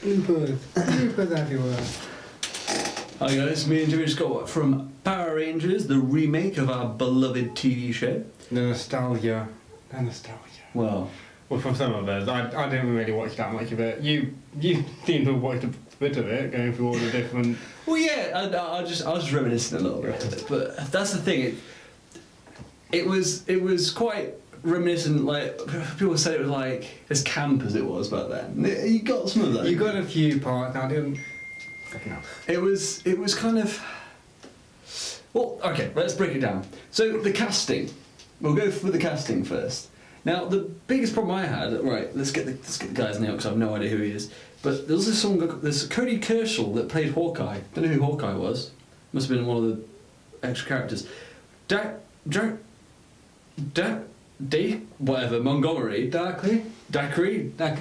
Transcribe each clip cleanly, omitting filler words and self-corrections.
Bloopers everywhere. Hi guys, me and Jimmy just got from Power Rangers, the remake of our beloved TV show. The nostalgia. Well, from some of us. I didn't really watch that much of it. You seem to have watched a bit of it, going through all the different... well, yeah, I was just reminiscing a little bit, but that's the thing. It was quite reminiscent. Like people said, it was like as camp as it was back then. You got some of that. You got a few parts. I didn't. It was kind of. Well, okay, let's break it down. So the casting. We'll go for the casting first. Now the biggest problem I had. Right, let's get the guy's name because I have no idea who he is. But there's Cody Kershaw that played Hawkeye. Don't know who Hawkeye was. Must have been one of the extra characters. Montgomery. Dacre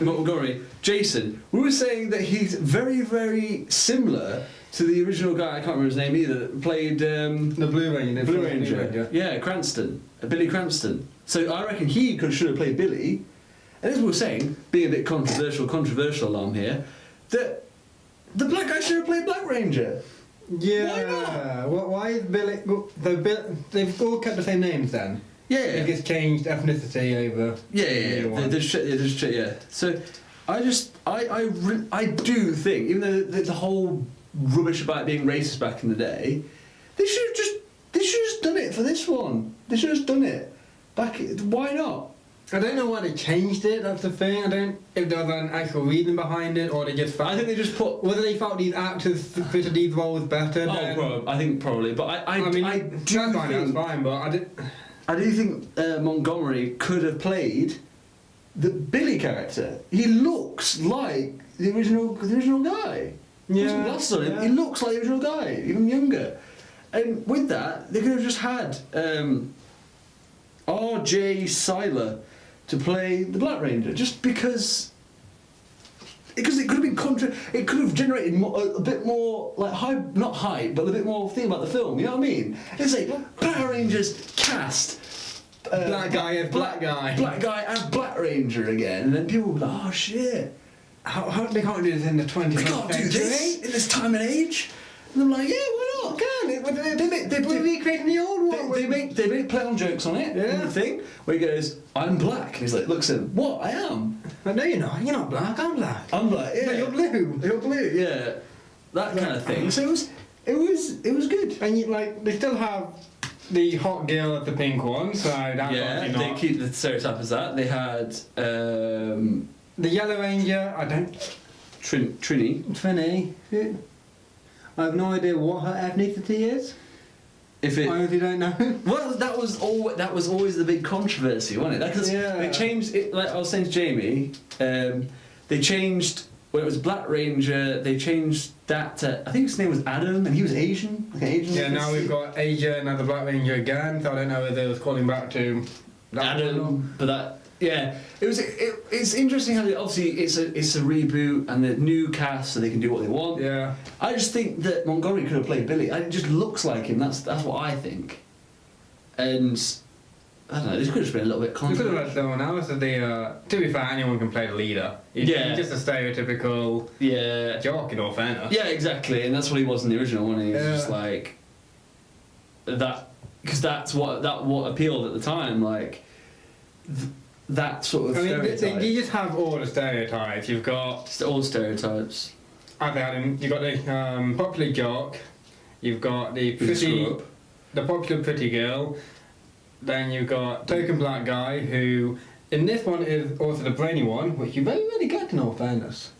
Montgomery. Jason. We were saying that he's very, very similar to the original guy. I can't remember his name either. That played the Blue Ranger. Blue Ranger. Yeah, Cranston. Billy Cranston. So I reckon he should have played Billy. And as we were saying, being a bit controversial alarm here, that the black guy should have played Black Ranger. Yeah. Why not? Why is Billy? They've all kept the same names then. Yeah. It gets changed ethnicity over. Yeah. There's shit. Yeah. So I do think, even though the whole rubbish about being racist back in the day, they should have just done it for this one. They should have just done it why not? I don't know why they changed it. That's the thing. I don't. If there was an actual reason behind it, or they just. I think they just put. Whether they felt these actors fitted these roles better. I think probably. But I do that's fine. That's fine. But I do think Montgomery could have played the Billy character. He looks like the original guy. Yeah. Glasses on him. He looks like the original guy, even younger. And with that, they could have just had R.J. Seiler to play the Black Ranger, just because it could have been it could have generated a bit more like not hype, but a bit more thing about the film. You know what I mean? It's like Power Rangers cast black guy as black guy as Black Ranger again, and then people will be like, oh shit, how they can't do this in the 20th century? They can't do this in this time and age. And I'm like, yeah, why not? They recreating the old one. They make play on jokes on it. Yeah. The thing where he goes, I'm black. And he's like, looks at him, what? I am. But no, you're not. You're not black. I'm black. I'm black. Yeah. No, you're blue. You're blue. Yeah. That kind of thing. So it was good. And they still have the hot girl at the pink one. So that's they keep the stereotype as that. They had the Yellow Ranger. I don't. Trini. I have no idea what her ethnicity is. I honestly don't know. Well, that was always the big controversy, wasn't it? They changed it. Like I was saying to Jamie, they changed when it was Black Ranger. They changed that to, I think his name was Adam, and he was Asian, like an Asian. Yeah, now we've got Asia and now the Black Ranger again. So I don't know whether it was calling back to Adam, but that. Yeah, it's interesting how obviously it's a reboot and the new cast, so they can do what they want. Yeah. I just think that Montgomery could have played Billy. It just looks like him. That's what I think. And I don't know. This could have just been a little bit You could have controversial. had someone else. To be fair, anyone can play the leader. He's just a stereotypical jock, in all fairness. Yeah, exactly, and that's what he was in the original one. He was just like that, because that's what appealed at the time. Like. That sort of stereotype. You just have all the stereotypes. You've got just all stereotypes. You've got the popular jock. You've got the popular pretty girl. Then you've got token black guy who, in this one, is also the brainy one, which you very rarely get in all fairness.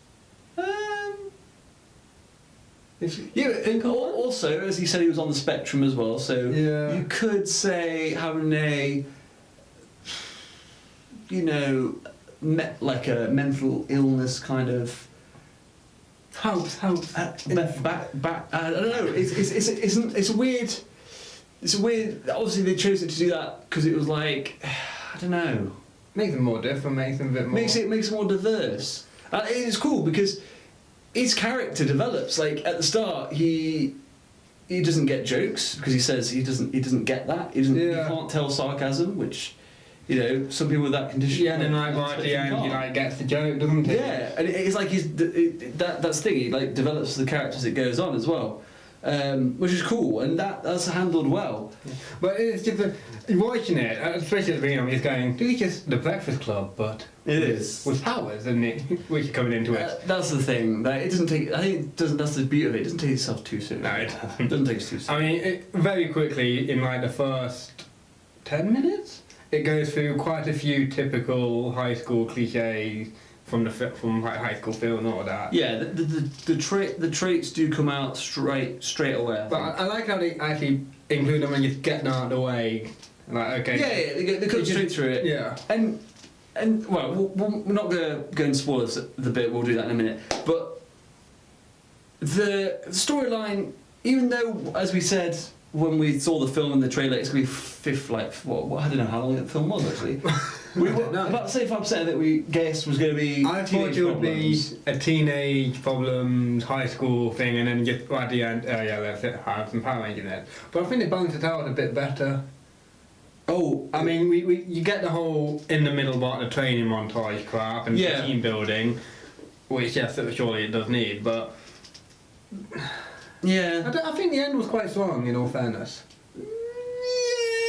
And also, as he said, he was on the spectrum as well. So you could say having a. Like a mental illness kind of helps. I don't know. It's a weird. Obviously, they chose it to do that because it was like, I don't know. Makes them more different. Makes them a bit more. Makes it more diverse. And it's cool because his character develops. Like at the start, he doesn't get jokes because he says he doesn't get that. He can't tell sarcasm, which. you know, some people with that condition. Yeah, and then like right at the end, he like gets the joke, doesn't he? Yeah, and it's like that's the thing. He like develops the character as it goes on as well, which is cool, and that's handled well. But it's just watching it, especially at the beginning, I'm just going, "This is just the Breakfast Club, but It is. with powers, isn't it?" Which is coming into it. That's the thing. That it doesn't take. I think it doesn't. That's the beauty of it. It doesn't take itself too seriously. No, it doesn't. It doesn't take it too seriously. I mean, very quickly in like the first 10 minutes, it goes through quite a few typical high school cliches from from high school film and all that. Yeah, the traits do come out straight away. But I like how they actually include them and just get them out of the way. Like, okay. Yeah, they cut straight through it. Yeah. And well, we're not going to go and spoil the bit. We'll do that in a minute. But the storyline, even though, as we said when we saw the film and the trailer, it's going to be fifth, like what I don't know how long the film was actually. We were about 75% of it we guessed was going to be. I thought it would be a teenage problems, high school thing, and then just at the end, oh yeah, let's have some Power Rangers in it. But I think they balanced it out a bit better. Oh, I mean, you get the whole in the middle part of the training montage crap and Yeah. team building, which yes, surely it does need, but yeah. I think the end was quite strong. In all fairness,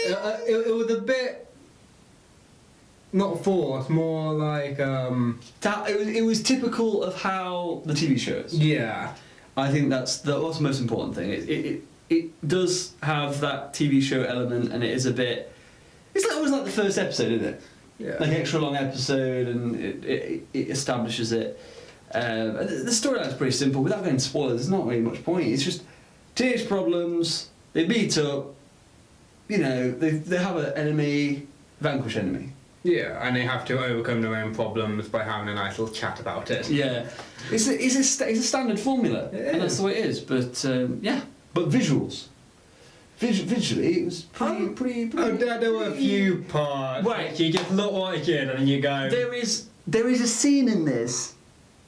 it was a bit not forced, more like It was typical of how the TV show is. yeah. I think that's the most important thing. It does have that TV show element, and it is a bit. It's like always like the first episode, isn't it? Yeah. Like an extra long episode, and it establishes it. The storyline's pretty simple. Without going into spoilers, there's not really much point. It's just teenage problems. They meet up. You know, they have an enemy, vanquish enemy. Yeah, and they have to overcome their own problems by having a nice little chat about it. Yeah, it's a standard formula, and that's the way it is. But yeah, but visuals. Visually, it was pretty. Oh, there were a few parts. Right. You just look watching and you go. There is a scene in this,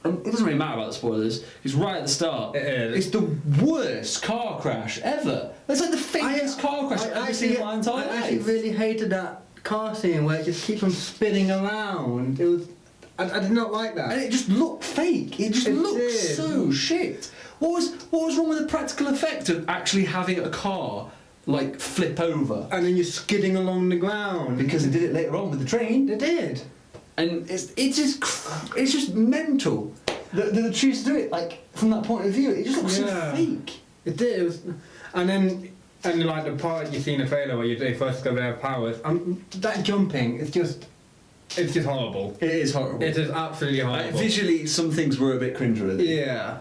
and it doesn't really matter about the spoilers. It's right at the start. It is. It's the worst car crash ever. It's like the fakest car crash I've ever seen in my entire life. I actually really hated that car scene where it just keeps on spinning around. It was. I did not like that. And it just looked fake. It just looked so shit. What was wrong with the practical effect of actually having a car like flip over? And then you're skidding along the ground. Because they did it later on with the train. They did. And it's just mental. The choose to do it like from that point of view. It just looks so fake. It did. It was, and then like the part you see in the trailer where they first discover their powers. That jumping, it's just horrible. It is horrible. It is absolutely horrible. Visually, some things were a bit cringeworthy. Yeah.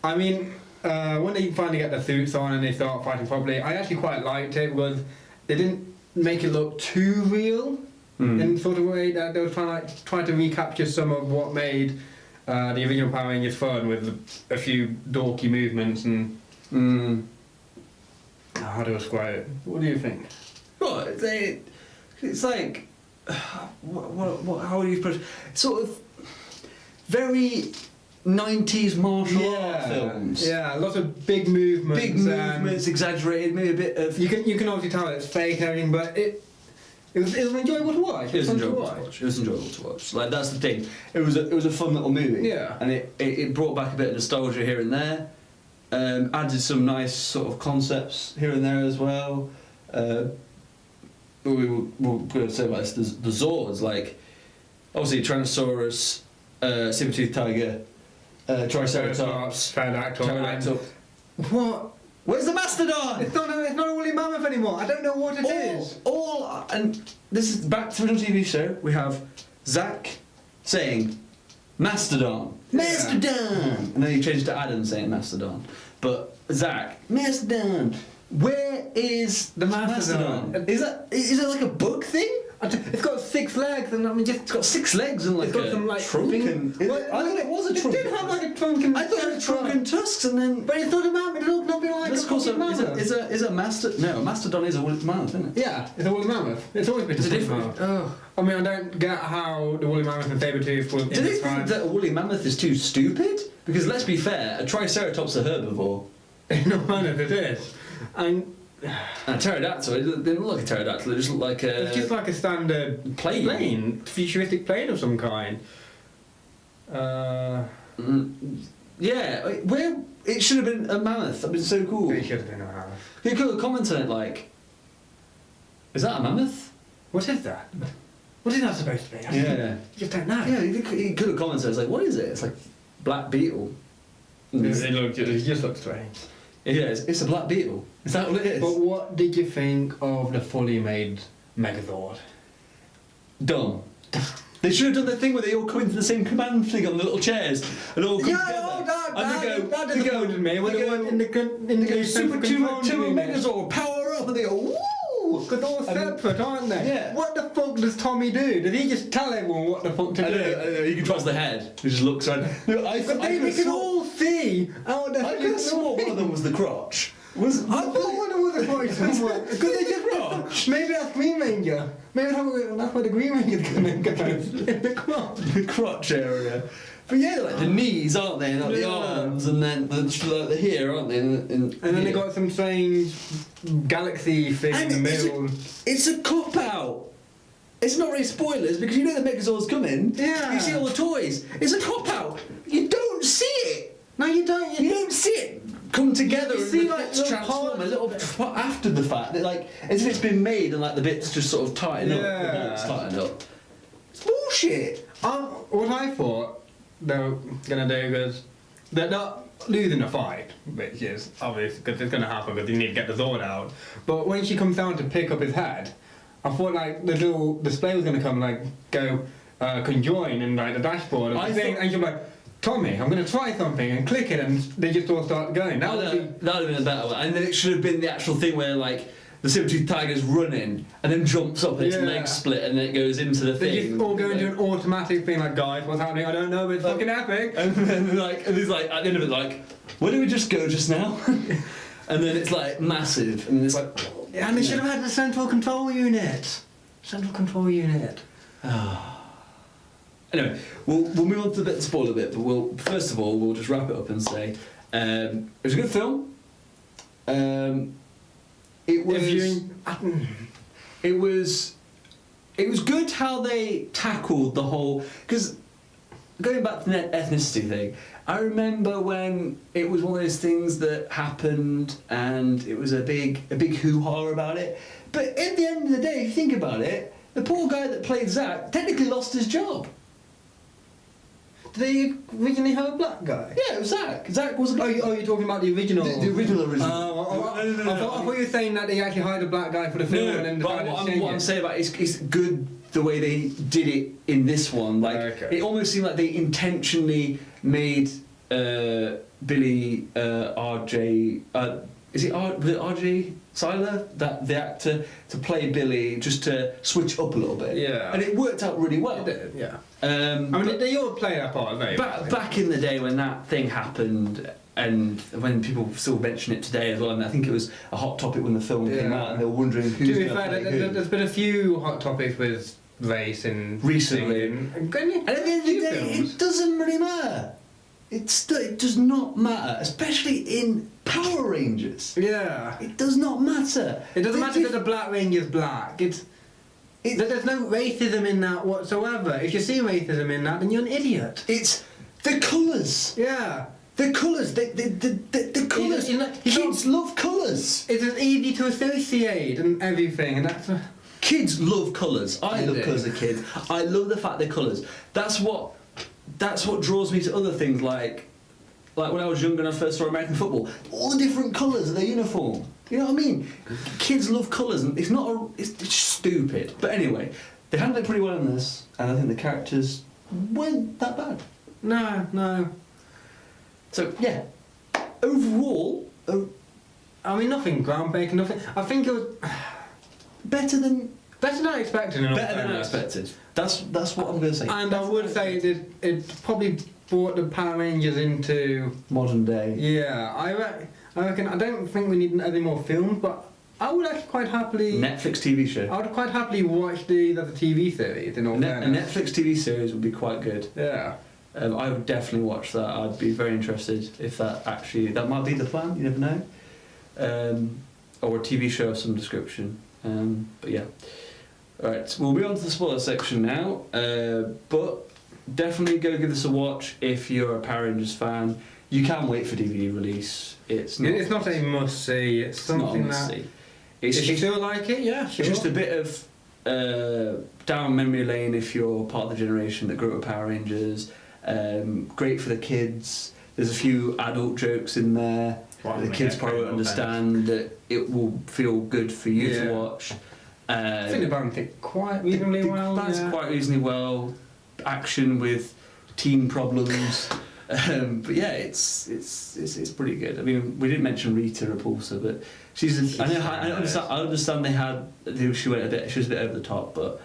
I mean, when they finally get the suits on and they start fighting properly, I actually quite liked it because they didn't make it look too real in sort of way that they were trying to recapture some of what made the original Power Rangers fun with a few dorky movements and. How do I describe it? What do you think? Well, it's like how do you put it? Sort of very 90s martial art films. Yeah, lots of big movements. Big movements, exaggerated, maybe a bit of. You can obviously tell it's fake and everything, but it was enjoyable to watch. It was enjoyable to watch. It was enjoyable to watch. Like that's the thing. It was a fun little movie. Yeah. And it brought back a bit of nostalgia here and there. Added some nice sort of concepts here and there as well. We were going to say about this. The Zords, like obviously Tyrannosaurus, saber-toothed tiger, Triceratops, Pterodactyl. What? Where's the Mastodon? It's not a woolly mammoth anymore. I don't know what it is. And this is back to the original TV show. We have Zach saying Mastodon. Yeah. Mastodon! And then he changed to Adam saying Mastodon. But Zach, Mastodon! Where is the Mastodon? Is it like a bug thing? It's got 6 legs and I mean just It's got 6 legs and like it's got a some like trunk and... I thought it was a trunk. It did have like a trunk and I thought it was a trunk and tusks and then... But it's not a mammoth. It looks nothing like Let's a call woolly mammoth. is a Mastodon... No, a Mastodon is a woolly mammoth, isn't it? Yeah, it's a woolly mammoth. It's always been It's a a woolly different... mammoth. I mean, I don't get how the woolly mammoth and saber-tooth will... Do they think that a woolly mammoth is too stupid? Because let's be fair, a Triceratops is a herbivore. No, mammoth it is. And And a pterodactyl, it didn't look like a pterodactyl, it just looked like a... It's just like a standard plane. futuristic plane of some kind. Yeah, where it should have been a mammoth. That'd been so cool. It should have been a mammoth. You could have commented on it like, is that a mammoth? What is that? What is that supposed to be? Yeah. You just don't know. Yeah, you could have commented. It's like, what is it? It's like black beetle. It just looks strange. Yeah, it's a black beetle. Is that what it is? But what did you think of the fully made Megazord? Dumb. They should have done the thing where they all come into the same command thing on the little chairs and all come together. That disappointed me when they went in the Super Turbo Megazord, power up, and they go, woo! Because they're all separate, aren't they? Yeah. What the fuck does Tommy do? Does he just tell everyone what the fuck to I do? know, he controls the head. He just looks around. No, But they can all see out the I could have sworn one of them was the crotch. I thought one of them was a crotch somewhere. Because they just crotch. Maybe that's Green Ranger. Maybe that's where the Green Ranger's gonna go. In the crotch. The crotch area. But yeah, like the knees, aren't they? And like the arms, and then the here, aren't they? And then they got some strange galaxy thing in the middle. It's a cop out. It's not really spoilers because you know the Megazord's coming. Yeah. You see all the toys. It's a cop out. You don't see it. No, you don't. You don't see it come together. You and see the like bits little transform a parts little after the fact. That like as if it's been made and like the bits just sort of tighten up. Yeah. The bolts tighten up. It's bullshit. What I thought they were gonna do was they're not losing a fight, which is obvious because it's gonna happen because you need to get the Zord out. But when she comes down to pick up his head, I thought like the little display was gonna come like go conjoin in like the dashboard of the thing, and she'll be like, Tommy, I'm gonna try something and click it, and they just all start going. That would have been a better one. And then it should have been the actual thing where like the saber-toothed tiger's running and then jumps up and its legs split and then it goes into the thing. They just all go into an automatic thing like, guys, what's happening? I don't know, but it's fucking epic. And then like, and he's like, at the end of it like, where did we just go just now? And then it's like massive and it's like... And they should have had the central control unit. Central control unit. Anyway, we'll move on to the spoiler bit, but first of all, we'll just wrap it up and say, it was a good film. It was good how they tackled the whole, because going back to the ethnicity thing, I remember when it was one of those things that happened and it was a big hoo-ha about it. But at the end of the day, if you think about it, the poor guy that played Zack technically lost his job. Did they originally have a black guy? Yeah, it was Zack. Zack wasn't... Oh, you're talking about the original? The original. No. I thought you were saying that they actually hired a black guy for the film and then decided to change what I'm saying about it is good the way they did it in this one. Like, it almost seemed like they intentionally made Billy R.J. Was it R.J. Seiler, that the actor, to play Billy, just to switch up a little bit. Yeah. And it worked out really well. It did, yeah. I mean, they all play that part, don't they? Back in the day when that thing happened, and when people still mention it today as well, and I think it was a hot topic when the film came out, and they were wondering who's going to play who. There's been a few hot topics with race in recently, and at the end of the day, it doesn't really matter. It does not matter, especially in Power Rangers. Yeah. It does not matter. It doesn't matter that the Black Ranger's black. There's no racism in that whatsoever. If you see racism in that, then you're an idiot. It's the colours. Yeah. The colours. The colours. Kids love colours. It's as easy to associate and everything, and that's... Kids love colours. I love colours as a kid. I love the fact they're colours. That's what draws me to other things like when I was younger and I first saw American football. All the different colours of their uniform. You know what I mean? Kids love colours, and it's just stupid. But anyway, they handled it pretty well in this, and I think the characters weren't that bad. No. So yeah, overall, I mean, nothing groundbreaking, nothing. I think it was better than I expected. Better than I expected. That's what I'm going to say. And I would say it probably brought the Power Rangers into modern day. Yeah, I reckon. I don't think we need any more films, but I would actually quite happily Netflix TV show. I would quite happily watch the TV series. In all fairness, a Netflix TV series would be quite good. Yeah. I would definitely watch that. I'd be very interested if that might be the plan. You never know. or a TV show of some description. But yeah. Alright, we'll be on to the spoiler section now. But definitely go give this a watch if you're a Power Rangers fan. You can wait for DVD release. It's not a must see. It's something not a that. must-see. If you feel like it, yeah, sure. It's just a bit of down memory lane if you're part of the generation that grew up with Power Rangers. Great for the kids. There's a few adult jokes in there. Well, the kids probably won't understand that it will feel good for you to watch. I think the band did quite reasonably well. Band's quite reasonably well. Action with teen problems. But yeah, it's pretty good. I mean, we didn't mention Rita Repulsa, but she's. I understand they had. She was a bit over the top, but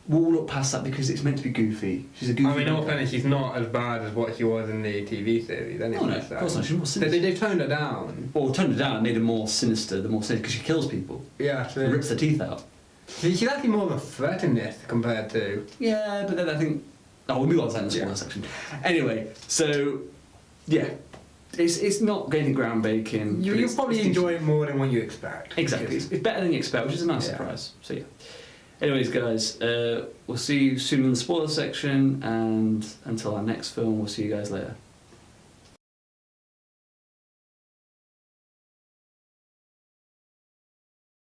we'll look past that because it's meant to be goofy. She's a goofy. I mean, in all fairness, she's not as bad as what she was in the TV series. Anyway, no, of course not. She's more sinister. They've toned her down. Well, toned her down and made her more sinister. Because she kills people. Yeah, and rips their teeth out. She's actually more of a threat in this compared to. Yeah, but then I think. Oh, we'll move on to that in the spoiler section. Anyway, so yeah, it's not getting groundbreaking. You'll probably enjoy it more than what you expect. Exactly, it's better than you expect, which is a nice surprise. So yeah. Anyways, guys, we'll see you soon in the spoiler section, and until our next film, we'll see you guys later.